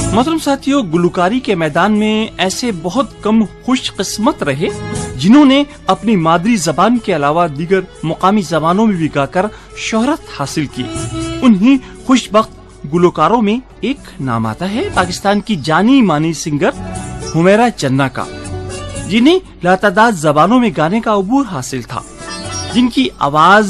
मोहतरम साथियों, गुलकारी के मैदान में ऐसे बहुत कम खुशकिस्मत रहे जिन्होंने अपनी मादरी जबान के अलावा दीगर मुकामी जबानों में भी गाकर शोहरत हासिल की। उन्हीं खुशबख्त गुलकारों में एक नाम आता है पाकिस्तान की जानी मानी सिंगर हुमैरा चन्ना का, जिन्हें लातादाद जबानों में गाने का अबूर हासिल था, जिनकी आवाज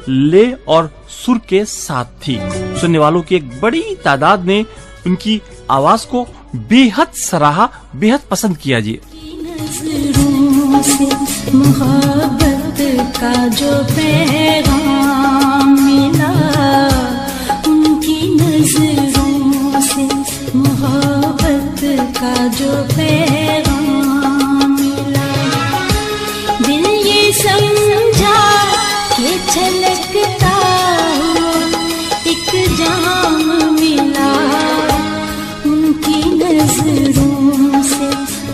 ले और सुर के साथ थी। सुनने वालों की एक बड़ी तादाद ने उनकी आवाज को बेहद सराहा, बेहद पसंद किया। जी नज़रों से मोहब्बत का जो पैगाम मिला, उनकी नज़रों से मोहब्बत का जो पैगाम मिला, दिल ये समझा कि छलकता हुआ एक जाम मिला, उनकी नज़रों से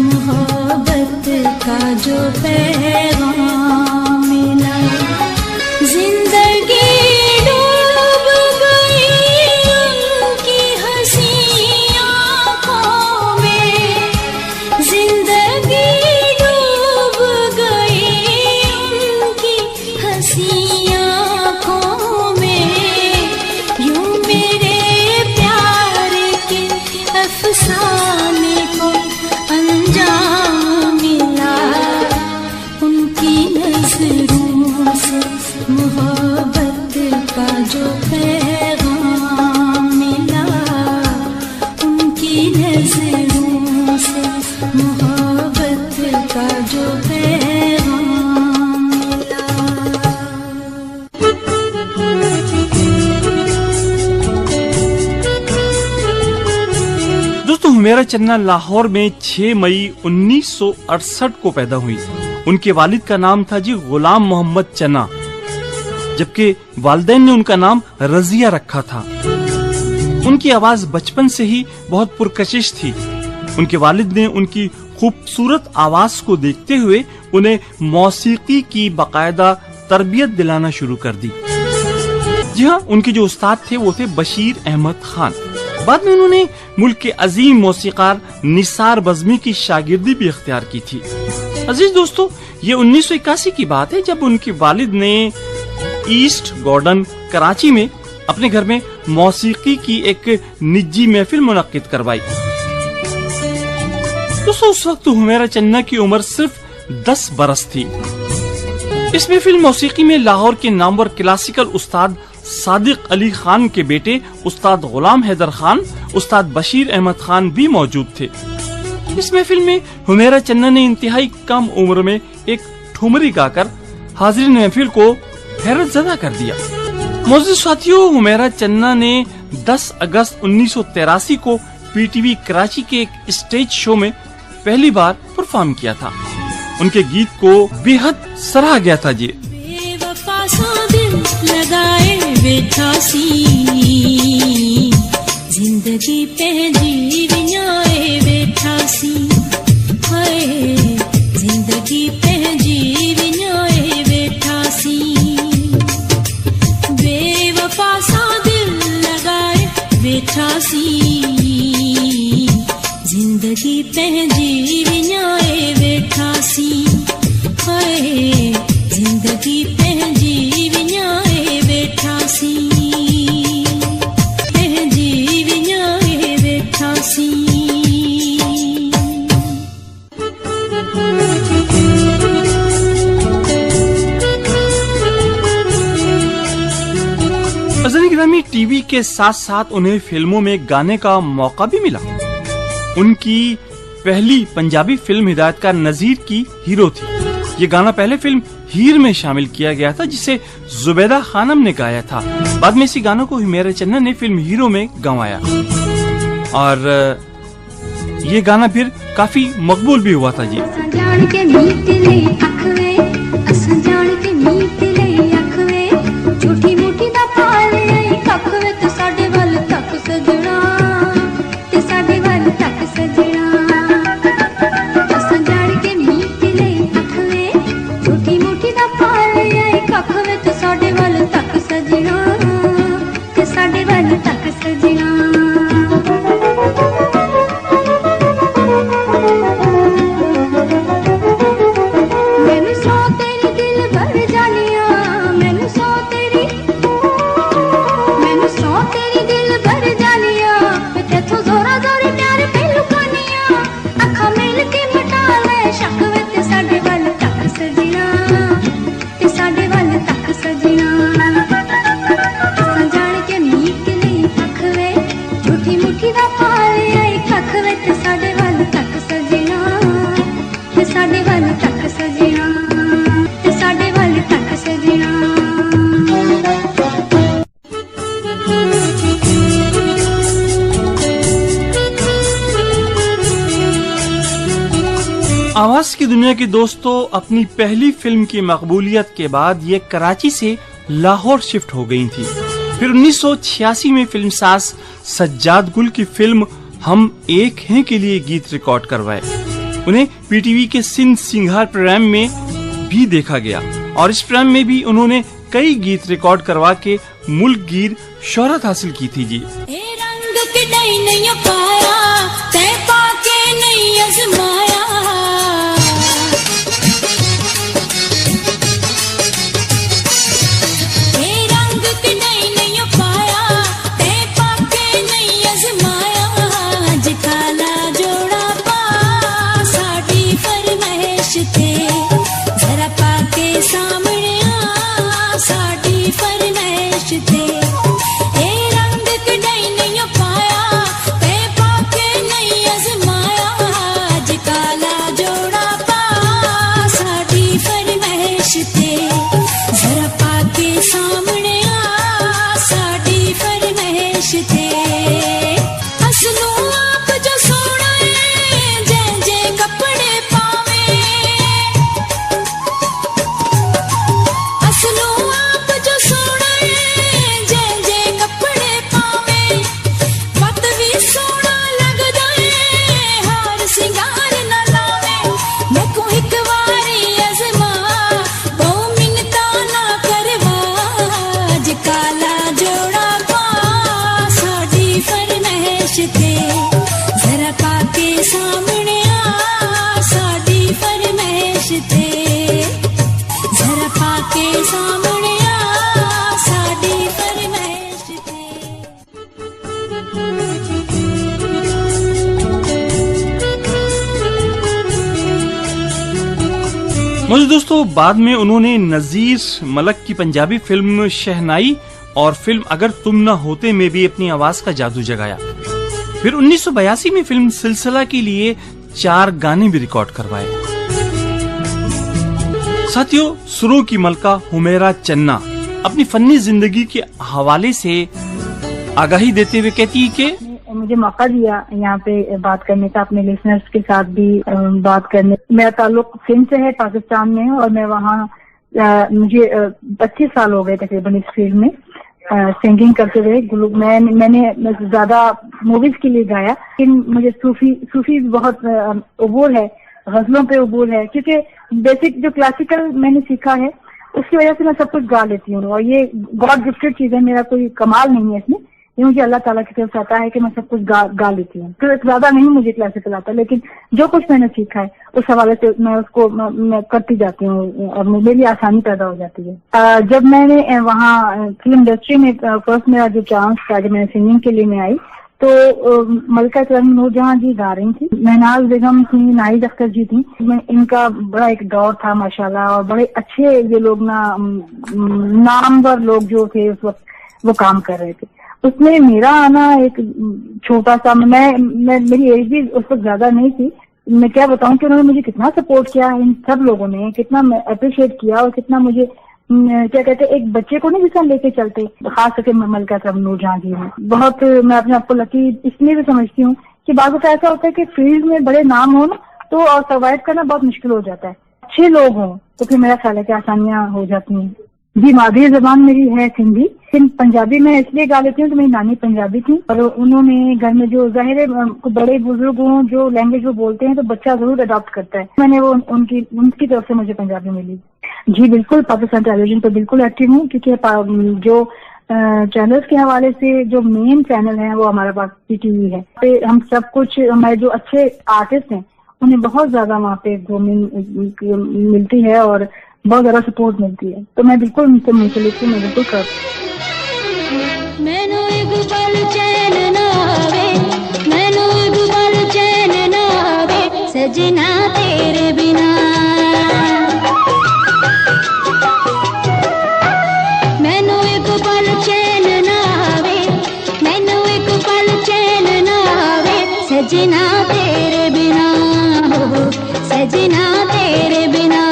मोहब्बत का जो पैगाम मिला। जिंदगी डूब गई उनकी हंसी आँखों में, जिंदगी डूब गई उनकी हंसी आँखों में, यूं मेरे प्यार के अफसाने को अंजाम मिला, उनकी नज़रों से मोहब्बत का जो पैगाम मिला, उनकी नज़रों से मोहब्बत का जो पैगाम मिला। हुमैरा चन्ना लाहौर में 6 मई 1968 को पैदा हुई। उनके वालिद का नाम था जी गुलाम मोहम्मद चन्ना, जबकि वालिदैन ने उनका नाम रजिया रखा था। उनकी आवाज बचपन से ही बहुत पुरकशिश थी। उनके वालिद ने उनकी खूबसूरत आवाज को देखते हुए उन्हें मौसीकी की बाकायदा तरबियत दिलाना शुरू कर दी। जी हाँ, उनके जो उस्ताद थे वो थे बशीर अहमद खान। बाद में उन्होंने मुल्क के अजीम मौसीकार निसार बज़मी की शागिर्दी भी इख्तियार की थी। अजीज दोस्तों, ये 1981 की बात है जब उनके वालिद ने ईस्ट गार्डन कराची में अपने घर में मौसीकी की एक निजी महफिल मुनक्किद करवाई। दोस्तों, उस वक्त हुमैरा चन्ना की उम्र सिर्फ 10 बरस थी। इस महफिल मौसीकी में लाहौर के नामवर क्लासिकल उस्ताद सादिक अली खान के बेटे उस्ताद गुलाम हैदर खान, उस्ताद बशीर अहमद खान भी मौजूद थे। इस महफिल में हुमैरा चन्ना ने इंतहाई कम उम्र में एक ठुमरी गाकर हाजिरीन महफिल को हैरत ज़दा कर दिया। मौजूद साथियों, हुमैरा चन्ना ने 10 अगस्त 1983 को पीटीवी कराची के एक स्टेज शो में पहली बार परफॉर्म किया था। उनके गीत को बेहद सराहा गया था। जी लगाए बेठासी जिंदगी पे जीवियाए बेठासी, हाय जिंदगी पे जीवियाए बेठासी, बेवफा सा दिल लगाए बेठासी जिंदगी पे जीवियाए बेठासी, हाय जिंदगी पे जीवियाए बेठासी, जीवियाए बेठासी। गिरामी टीवी के साथ साथ उन्हें फिल्मों में गाने का मौका भी मिला। उनकी पहली पंजाबी फिल्म हिदायतकार नजीर की हीरो थी। ये गाना पहले फिल्म हीर में शामिल किया गया था, जिसे जुबैदा खानम ने गाया था। बाद में इसी गानों को हुमैरा चन्ना ने फिल्म हीरो में गवाया और ये गाना फिर काफी मकबूल भी हुआ था। जी सजना साडे वाल तक सजना। आवाज की दुनिया के दोस्तों, अपनी पहली फिल्म की मकबूलियत के बाद ये कराची से लाहौर शिफ्ट हो गई थी। फिर 1986 में फिल्मसाज सज्जाद गुल की फिल्म हम एक हैं के लिए गीत रिकॉर्ड करवाए। उन्हें पीटीवी के सिंध सिंगार प्रोग्राम में भी देखा गया और इस प्रोग्राम में भी उन्होंने कई गीत रिकॉर्ड करवा के मुल्क गीर शोहरत हासिल की थी जी। रंग किडई नहीं पाया तै पाके नहीं अजमाया, मुझे दोस्तों बाद में उन्होंने नजीर मलक की पंजाबी फिल्म शहनाई और फिल्म अगर तुम न होते में भी अपनी आवाज का जादू जगाया। फिर 1982 में फिल्म सिलसिला के लिए 4 गाने भी रिकॉर्ड करवाए। साथियों, सुरों की मलका हुमैरा चन्ना अपनी फनी जिंदगी के हवाले से आगाही देते हुए कहती है कि मुझे मौका दिया यहाँ पे बात करने का, अपने लिसनर्स के साथ भी बात करने। मेरा ताल्लुक सिंध से है, पाकिस्तान में, और मैं वहाँ मुझे 25 साल हो गए तकरीबन इस फील्ड में सिंगिंग करते हुए। मैंने ज्यादा मूवीज के लिए गाया, लेकिन मुझे सूफी बहुत अबूल है, गजलों पे अबूल है, क्योंकि बेसिक जो क्लासिकल मैंने सीखा है उसकी वजह से मैं सब कुछ गा लेती हूँ। और ये गॉड गिफ्टेड चीज है, मेरा कोई कमाल नहीं है इसमें, ये मुझे अल्लाह ताला की तरफ से आता है कि मैं सब कुछ गा लेती हूँ। तो ज्यादा नहीं मुझे क्लासिकल आता, लेकिन जो कुछ मैंने सीखा है उस हवाले से मैं उसको मैं करती जाती हूँ और मेरे लिए आसानी पैदा हो जाती है। जब मैंने वहाँ फिल्म इंडस्ट्री में फर्स्ट मेरा जो चांस था, जब मैंने सिंगिंग के लिए मैं आई, तो मलिका इकराम नूरजहां जी गा रही थी, महनाज बेगम थी, नाहिद अख्तर जी थी। इनका बड़ा एक दौर था माशाल्लाह, और बड़े अच्छे ये लोग नामवर लोग जो थे उस वक्त वो काम कर रहे थे। उसमें मेरा आना एक छोटा सा, मेरी एज भी उस वक्त ज्यादा नहीं थी। मैं क्या बताऊं कि उन्होंने मुझे कितना सपोर्ट किया, इन सब लोगों ने कितना अप्रिशिएट किया, और कितना मुझे क्या कहते एक बच्चे को नहीं जिस तरह लेके चलते, खास करके मलिका इकराम नूरजहां जी में। बहुत मैं अपने आप को लकी इसलिए भी समझती हूँ कि बात ऐसा होता है कि फील्ड में बड़े नाम हो ना तो और सर्वाइव करना बहुत मुश्किल हो जाता है। अच्छे लोग हों तो फिर मेरा ख्याल है कि आसानियां हो जाती हैं। जी, मादरी जबान मेरी है सिंधी, लेकिन पंजाबी मैं इसलिए गा लेती हूँ कि मेरी नानी पंजाबी थी, और उन्होंने घर में जो जाहिर है बड़े बुजुर्ग हों जो लैंग्वेज वो बोलते हैं तो बच्चा जरूर अडॉप्ट करता है। मैंने वो उनकी तरफ से मुझे पंजाबी मिली। जी बिल्कुल, पाकिस्तान टेलीविजन पर बिल्कुल एक्टिव हूँ, क्योंकि जो चैनल्स के हवाले से जो मेन चैनल है वो हमारे पास पीटीवी है। हम सब कुछ, हमारे जो अच्छे आर्टिस्ट हैं उन्हें बहुत ज्यादा वहाँ पे ग्रूमिंग मिलती है और बहुत ज्यादा सपोर्ट मिलती है, तो मैं बिल्कुल उनसे मुंसलिक हूँ, मैं बिल्कुल कर। मैनू एक पल चैन ना आवे, मैनू एक पल चैन ना आवे, सजना तेरे बिना। मैनू एक पल चैन ना आवे, मैनू एक पल चैन ना आवे, सजना तेरे बिना, हो सजना तेरे बिना।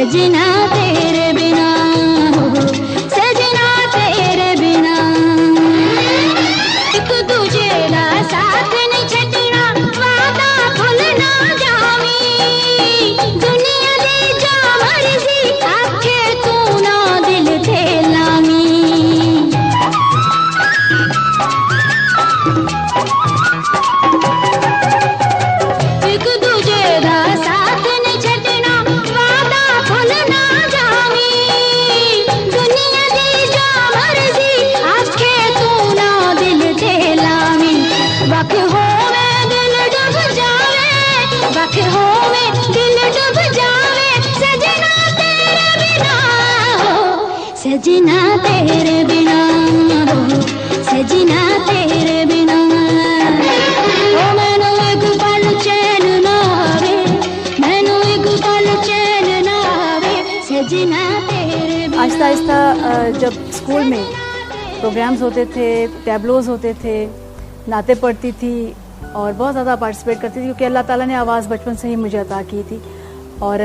सजना तेरे बिना हो सजना तेरे बिना एक दूजे दा साथ नहीं छड्डना वादा भुल ना जावी दुनिया दे जा मर्जी आखे तू ना दिल ते लावी एक दूजे दा साथ नहीं छड्डना वादा भुल ना जावी दुनिया दी जा मर्जी आखे तू ना दिल ते लावी वख होवे दिल डुब जावे वख होवे दिल डुब जावे सजना तेरे बिना हो सजना तेरे बिना हो सजना तेरे बिना ओ मैनू एक पल चैन ना आवे मैनू एक पल चैन ना आवे सजना तेरे बिना आहिस्ता आहिस्ता जब स्कूल में प्रोग्राम्स होते थे, टैबलोज होते थे, नाते पढ़ती थी और बहुत ज़्यादा पार्टिसिपेट करती थी क्योंकि अल्लाह ताला ने आवाज़ बचपन से ही मुझे अता की थी और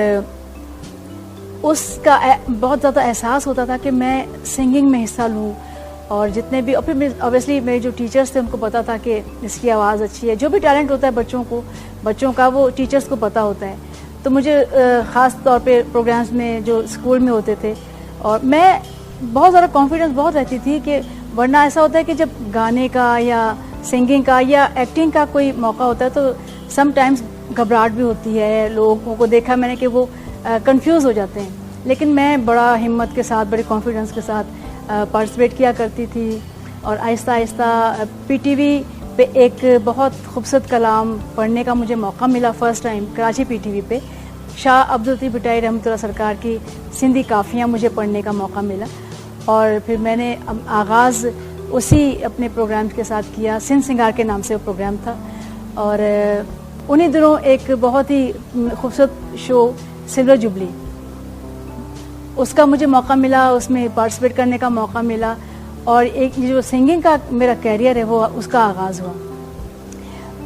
उसका बहुत ज़्यादा एहसास होता था कि मैं सिंगिंग में हिस्सा लूँ और जितने भी और फिर ऑब्वियसली मेरे जो टीचर्स थे उनको पता था कि इसकी आवाज़ अच्छी है। जो भी टैलेंट होता है बच्चों का वो टीचर्स को पता होता है। तो मुझे ख़ास तौर पे प्रोग्राम्स में जो स्कूल में होते थे और मैं बहुत ज़्यादा कॉन्फिडेंस बहुत रहती थी कि वरना ऐसा होता है कि जब गाने का या सिंगिंग का या एक्टिंग का कोई मौका होता है तो सम टाइम्स घबराहट भी होती है। लोगों को देखा मैंने कि वो कंफ्यूज हो जाते हैं, लेकिन मैं बड़ा हिम्मत के साथ बड़े कॉन्फिडेंस के साथ पार्टिसिपेट किया करती थी और आहिस्ता आहिस्ता पीटीवी पे एक बहुत खूबसूरत कलाम पढ़ने का मुझे मौका मिला फर्स्ट टाइम कराची पीटीवी पे। शाह अब्दुल लतीफ़ भुट्टाई रहमतुल्लाह सरकार की सिंधी काफ़ियाँ मुझे पढ़ने का मौका मिला और फिर मैंने आगाज़ उसी अपने प्रोग्राम के साथ किया। सिंध सिंगार के नाम से वो प्रोग्राम था और उन्हीं दिनों एक बहुत ही खूबसूरत शो सिल्वर जुबली उसका मुझे मौका मिला, उसमें पार्टिसिपेट करने का मौका मिला और एक जो सिंगिंग का मेरा कैरियर है वो उसका आगाज़ हुआ।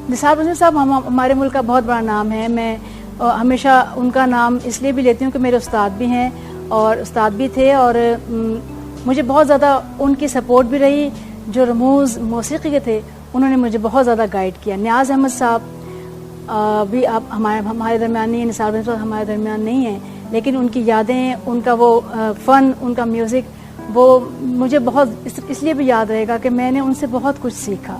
निसार बज़मी साहब हमारे मुल्क का बहुत बड़ा नाम है। मैं हमेशा उनका नाम इसलिए भी लेती हूँ कि मेरे उस्ताद भी हैं और उस्ताद भी थे और मुझे बहुत ज़्यादा उनकी सपोर्ट भी रही। जो रमूज़ मौसीक़ी के थे उन्होंने मुझे बहुत ज़्यादा गाइड किया। नियाज़ अहमद साहब भी आप हमारे दरमियान नहीं है, निसार बज़मी साहब हमारे दरमियान नहीं है, लेकिन उनकी यादें, उनका वो फ़न, उनका म्यूज़िक वो मुझे बहुत इसलिए भी याद रहेगा कि मैंने उनसे बहुत कुछ सीखा।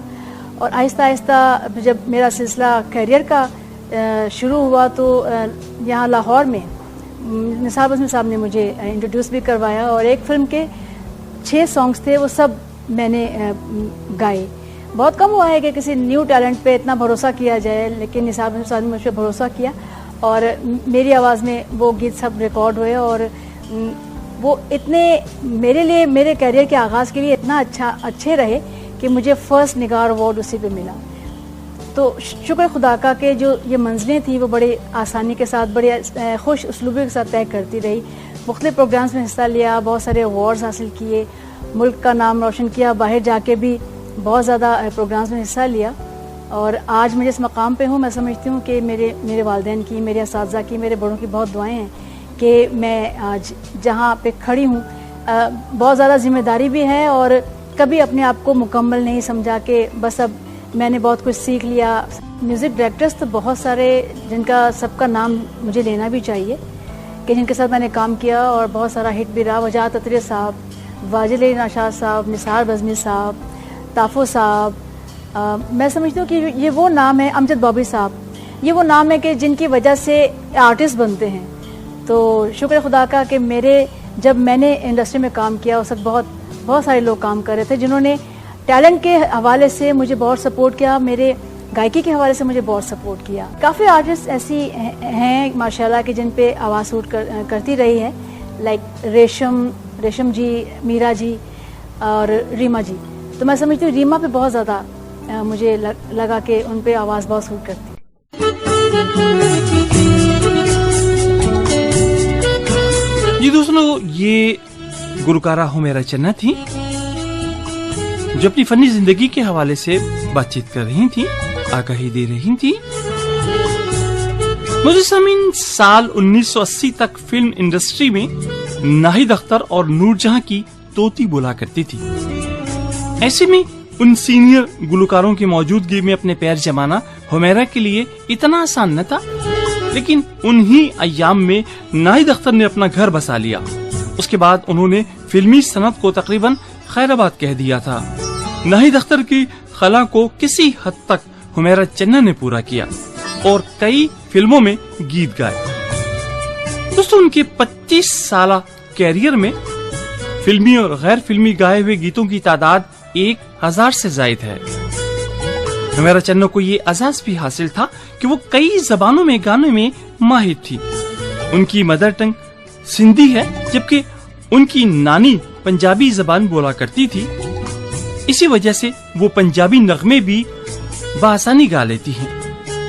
और आहिस्ता आहिस्ता जब मेरा सिलसिला करियर का शुरू हुआ तो यहाँ लाहौर में निसार बज़मी साहब ने मुझे इंट्रोड्यूस भी करवाया और एक फ़िल्म के 6 सॉन्ग्स थे वो सब मैंने गाए। बहुत कम हुआ है कि किसी न्यू टैलेंट पे इतना भरोसा किया जाए, लेकिन निसार बज़मी साहब ने मुझ पर भरोसा किया और मेरी आवाज़ में वो गीत सब रिकॉर्ड हुए और वो इतने मेरे लिए मेरे करियर के आगाज़ के लिए इतना अच्छे रहे कि मुझे फर्स्ट निगार अवार्ड उसी पे मिला। तो शुक्र खुदा का कि जो ये मंजिलें थी वो बड़े आसानी के साथ बड़े खुश उसलूबी के साथ तय करती रही। मुख्तलिफ प्रोग्राम्स में हिस्सा लिया, बहुत सारे अवार्ड्स हासिल किए, मुल्क का नाम रोशन किया, बाहर जाके भी बहुत ज़्यादा प्रोग्राम्स में हिस्सा लिया और आज मैं जिस मकाम पे हूँ मैं समझती हूँ कि मेरे वालिदैन की, मेरे असातिज़ा की, मेरे बड़ों की बहुत दुआएं हैं कि मैं आज जहाँ पे खड़ी हूँ। बहुत ज़्यादा जिम्मेदारी भी है और कभी अपने आप को मुकम्मल नहीं समझा कि बस अब मैंने बहुत कुछ सीख लिया। म्यूज़िक डायरेक्टर्स तो बहुत सारे जिनका सबका नाम मुझे लेना भी चाहिए कि जिनके साथ मैंने काम किया और बहुत सारा हिट भी रहा। वजाहत अतरी साहब, वाजिद अली नशाद साहब, निसार बज़मी साहब, ताफ़ो साहब, मैं समझती हूँ कि ये वो नाम है, अमजद बॉबी साहब, ये वो नाम है कि जिनकी वजह से आर्टिस्ट बनते हैं। तो शुक्र खुदा का कि जब मैंने इंडस्ट्री में काम किया उस वक्त बहुत सारे लोग काम कर रहे थे जिन्होंने टैलेंट के हवाले से मुझे बहुत सपोर्ट किया, मेरे गायकी के हवाले से मुझे बहुत सपोर्ट किया। काफ़ी आर्टिस्ट ऐसी हैं माशाल्लाह कि जिन पे आवाज़ सूट करती रही है, लाइक रेशम जी, मीरा जी और रीमा जी। तो मैं समझती हूँ रीमा पे बहुत ज़्यादा मुझे लगा कि उन पे आवाज़ बहुत सूट करती। जी दोस्तों, ये गुलकारा हुमैरा चन्ना थी जो अपनी फनी जिंदगी के हवाले से बातचीत कर रही थी, आगाही दे रही थी। मुजस्समीन, साल 1980 तक फिल्म इंडस्ट्री में नाहिद अख्तर और नूरजहां की तोती बोला करती थी। ऐसे में उन सीनियर गुलकारों की मौजूदगी में अपने पैर जमाना हुमैरा के लिए इतना आसान न था। लेकिन उन्हीं अय्याम में नाहिद अख्तर ने अपना घर बसा लिया। उसके बाद उन्होंने फिल्मी सनत को तकरीबन खैराबाद कह दिया था। नाहिद अख्तर की खला को किसी हद तक हुमैरा चन्ना ने पूरा किया और कई फिल्मों में गीत गाए। दोस्तों, उनके 25 साल कैरियर में फिल्मी और गैर फिल्मी गाए हुए गीतों की तादाद 1000 से जायद है। हुमैरा चन्ना को ये एजाज भी हासिल था कि वो कई जबानों में गाने में माहिर थी। उनकी मदर टंग सिंधी है, जबकि उनकी नानी पंजाबी जबान बोला करती थी। इसी वजह से वो पंजाबी नगमे भी बआसानी गा लेती हैं।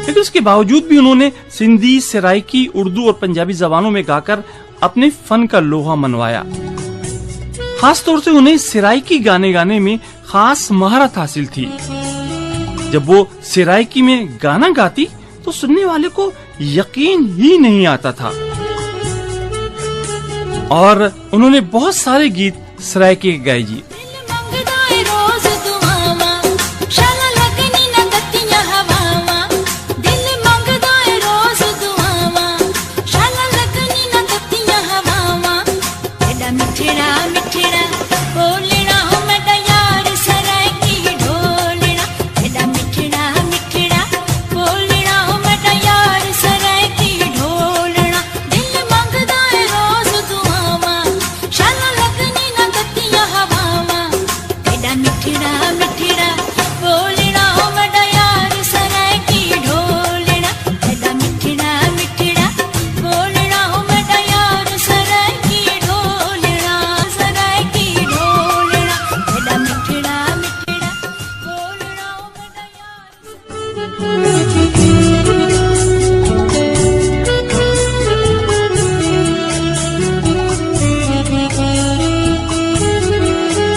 लेकिन उसके बावजूद भी उन्होंने सिंधी, सराइकी, उर्दू और पंजाबी जबानों में गाकर अपने फन का लोहा मनवाया। खास तौर से उन्हें सराइकी गाने गाने में खास महारत हासिल थी। जब वो सराइकी में गाना गाती तो सुनने वाले को यकीन ही नहीं आता था। और उन्होंने बहुत सारे गीत सराइकी के गाए जी।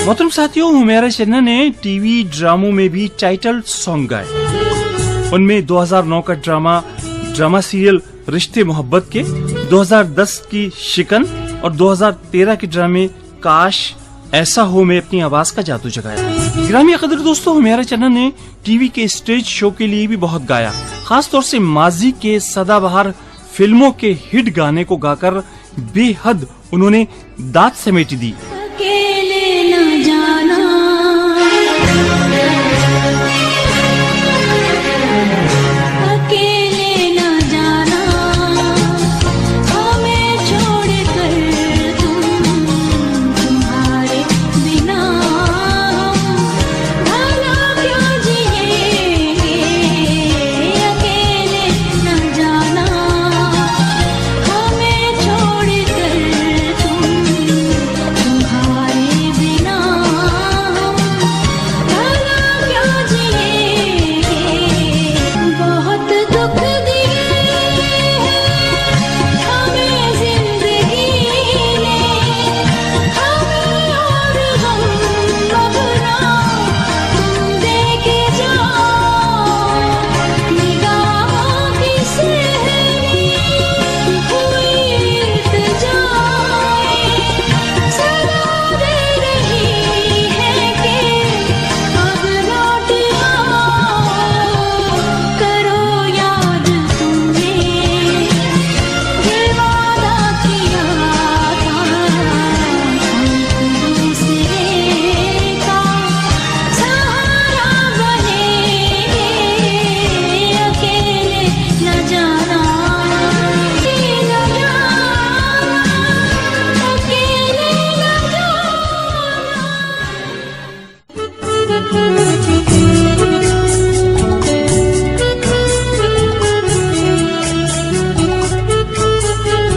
मोहतरम साथियों, हुमैरा चन्ना ने टीवी ड्रामों में भी टाइटल सॉन्ग गाए। उनमें 2009 का ड्रामा सीरियल रिश्ते मोहब्बत के, 2010 की शिकन और 2013 के ड्रामे काश ऐसा हो में अपनी आवाज का जादू जगाया। ग्रामीण कदर दोस्तों, हुमैरा चन्ना ने टीवी के स्टेज शो के लिए भी बहुत गाया। खास तौर से माजी के सदाबहार फिल्मों के हिट गाने को गाकर बेहद उन्होंने दाद समेटी दी।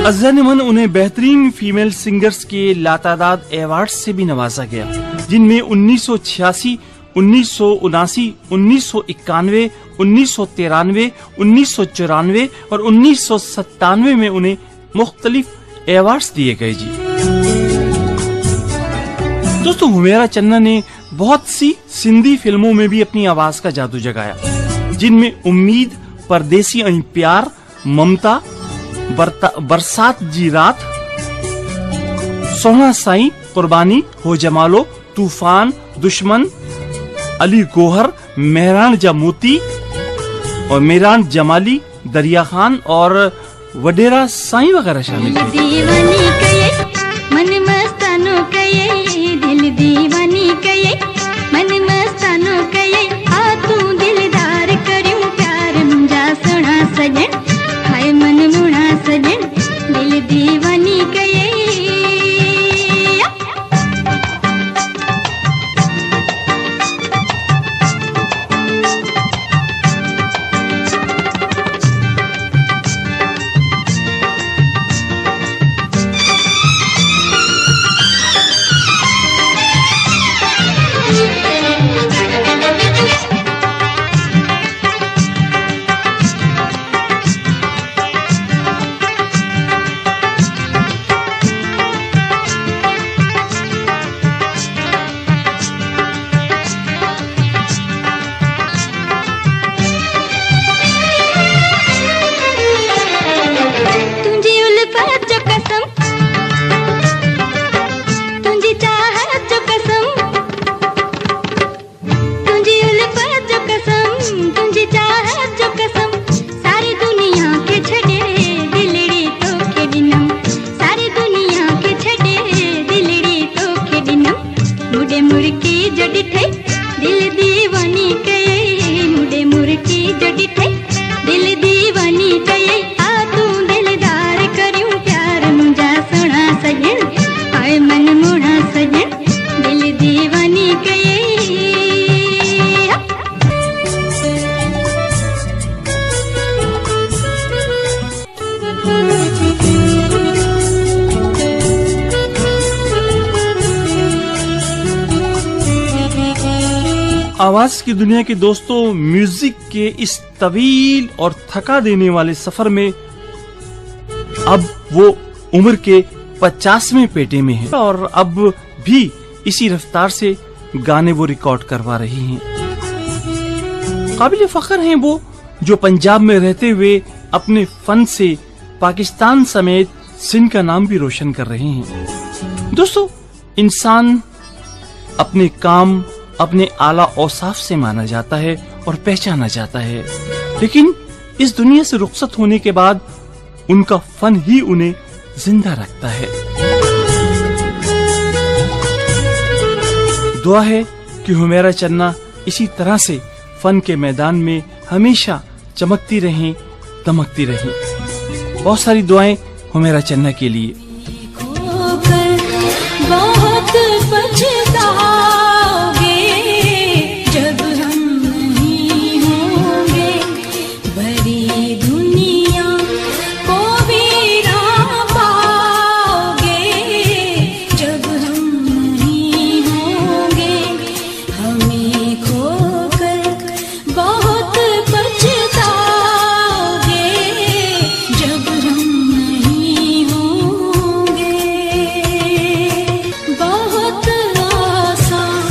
अज़्ज़ान उन्हें बेहतरीन फीमेल सिंगर्स के लातादाद अवार्ड से भी नवाजा गया, जिनमें 1986, 1979, 1991, 1993, 1994 और 1997 में उन्हें मुख्तलिफ अवार्ड्स दिए गए जी। दोस्तों, हुमैरा चन्ना ने बहुत सी सिंधी फिल्मों में भी अपनी आवाज का जादू जगाया, जिनमें उम्मीद, परदेसी ऐं प्यार, ममता, बरसात जी रात, सोहना साईं, कुर्बानी, हो जमालो, तूफान, दुश्मन, अली गोहर, मेहरान जा मोती और मेहरान जमाली, दरिया खान और वडेरा साईं वगैरह शामिल थे। दीवानी कये मन मस्तानो कये, दिल दीवानी कये मन मस्तानो कये, आ तू दिलदार करियो प्यार मुंजा सोना सजन, हाय मन मुना सजन, दिल दीवानी कये। आवाज की दुनिया के दोस्तों, म्यूजिक के इस तवील और थका देने वाले सफर में अब वो उम्र के 50वें पेटे में है और अब भी इसी रफ्तार से गाने वो रिकॉर्ड करवा रही हैं। काबिल फख्र हैं वो जो पंजाब में रहते हुए अपने फन से पाकिस्तान समेत सिंध का नाम भी रोशन कर रहे हैं। दोस्तों, इंसान अपने काम, अपने आला औसाफ से माना जाता है और पहचाना जाता है, लेकिन इस दुनिया से रुखसत होने के बाद उनका फन ही उन्हें जिंदा रखता है। दुआ है कि हुमैरा चन्ना इसी तरह से फन के मैदान में हमेशा चमकती रहें, दमकती रहें। बहुत सारी दुआएं हुमैरा चन्ना के लिए। बहुत पछताओगे जब हम नहीं होंगे, भरी दुनिया को भी ना पाओगे जब हम नहीं होंगे, हमें खोकर बहुत पछताओगे जब हम नहीं होंगे। बहुत आसान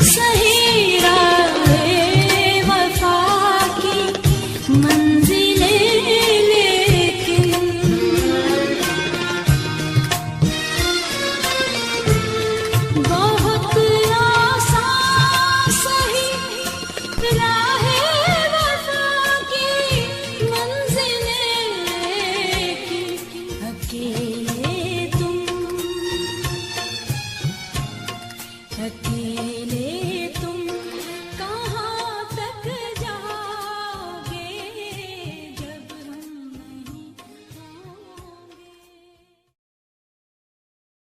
सही राहे वफा की मंजिलें, लेकिन बहुत आसान सही राहे वफा की मंजिलें, लेकिन अकेले तुम, अकेले